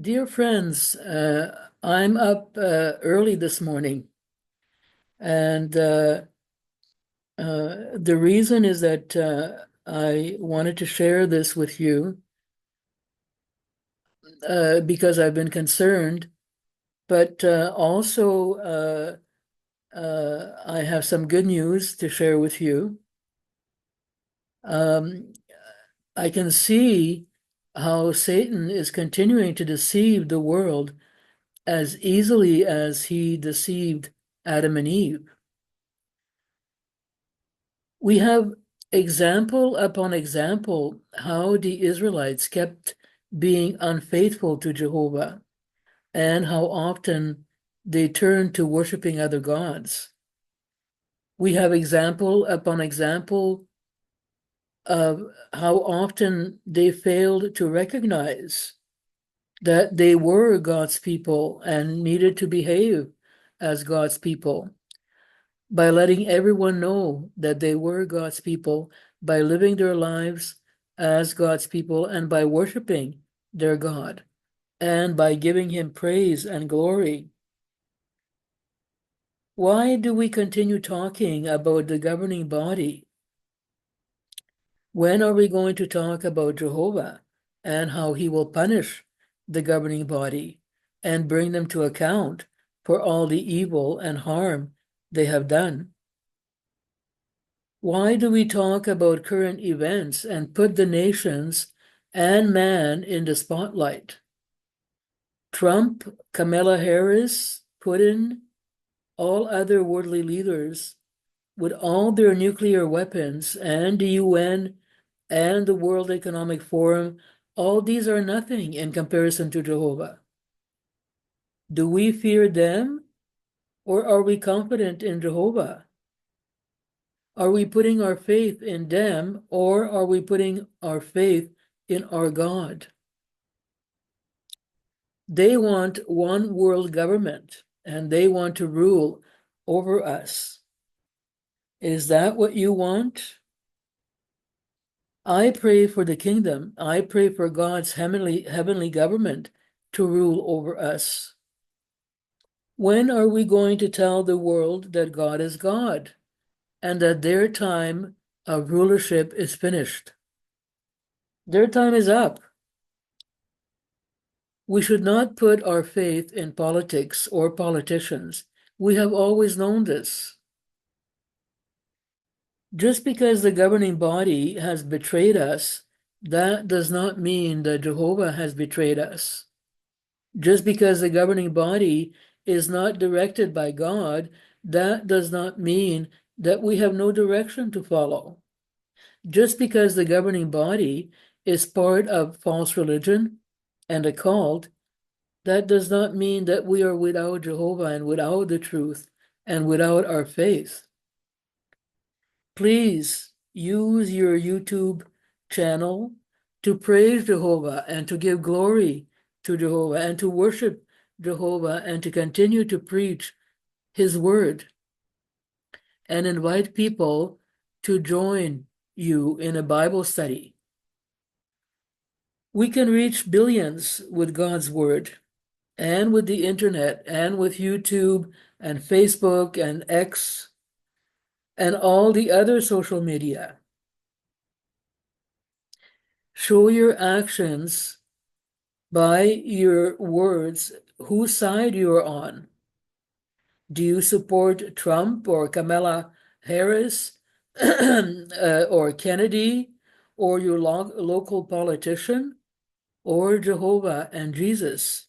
Dear friends, I'm up early this morning, and the reason is that I wanted to share this with you because I've been concerned, but also I have some good news to share with you. Um, I can see how Satan is continuing to deceive the world as easily as he deceived Adam and Eve. We have example upon example how the Israelites kept being unfaithful to Jehovah and how often they turned to worshiping other gods. We have example upon example of how often they failed to recognize that they were God's people and needed to behave as God's people, by letting everyone know that they were God's people, by living their lives as God's people, and by worshiping their God, and by giving him praise and glory. Why do we continue talking about the governing body? When are we going to talk about Jehovah and how he will punish the governing body and bring them to account for all the evil and harm they have done? Why do we talk about current events and put the nations and man in the spotlight? Trump, Kamala Harris, Putin, all other worldly leaders, with all their nuclear weapons, and the UN and the World Economic Forum, all these are nothing in comparison to Jehovah. Do we fear them, or are we confident in Jehovah? Are we putting our faith in them, or are we putting our faith in our God? They want one world government, and they want to rule over us. Is that what you want? I pray for the kingdom. I pray for God's heavenly government to rule over us. When are we going to tell the world that God is God and that their time of rulership is finished? Their time is up. We should not put our faith in politics or politicians. We have always known this. Just because the governing body has betrayed us, that does not mean that Jehovah has betrayed us. Just because the governing body is not directed by God, that does not mean that we have no direction to follow. Just because the governing body is part of false religion and a cult, that does not mean that we are without Jehovah and without the truth and without our faith. Please use your YouTube channel to praise Jehovah and to give glory to Jehovah and to worship Jehovah and to continue to preach his word and invite people to join you in a Bible study. We can reach billions with God's word and with the internet and with YouTube and Facebook and X and all the other social media. Show your actions by your words whose side you are on. Do you support Trump or Kamala Harris or Kennedy or your local politician or Jehovah and Jesus?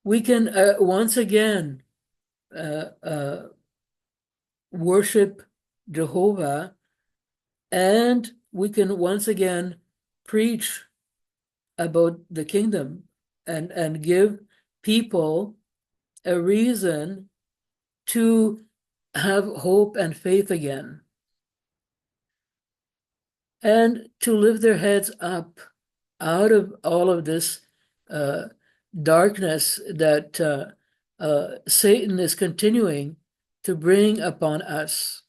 We can once again uh, uh, worship Jehovah, and we can once again preach about the kingdom and give people a reason to have hope and faith again and to lift their heads up out of all of this uh, darkness that Satan is continuing to bring upon us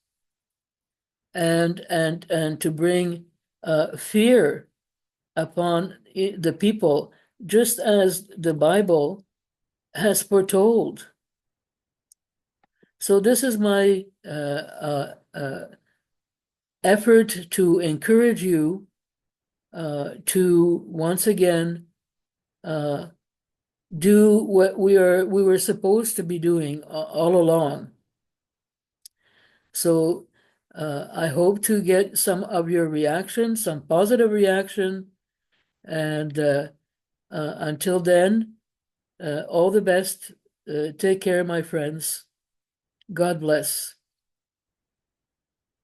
and to bring fear upon the people, just as the Bible has foretold. So this is my effort to encourage you to once again do what we were supposed to be doing all along. So I hope to get some of your reaction, some positive reaction, and until then, all the best. Take care, my friends. God bless.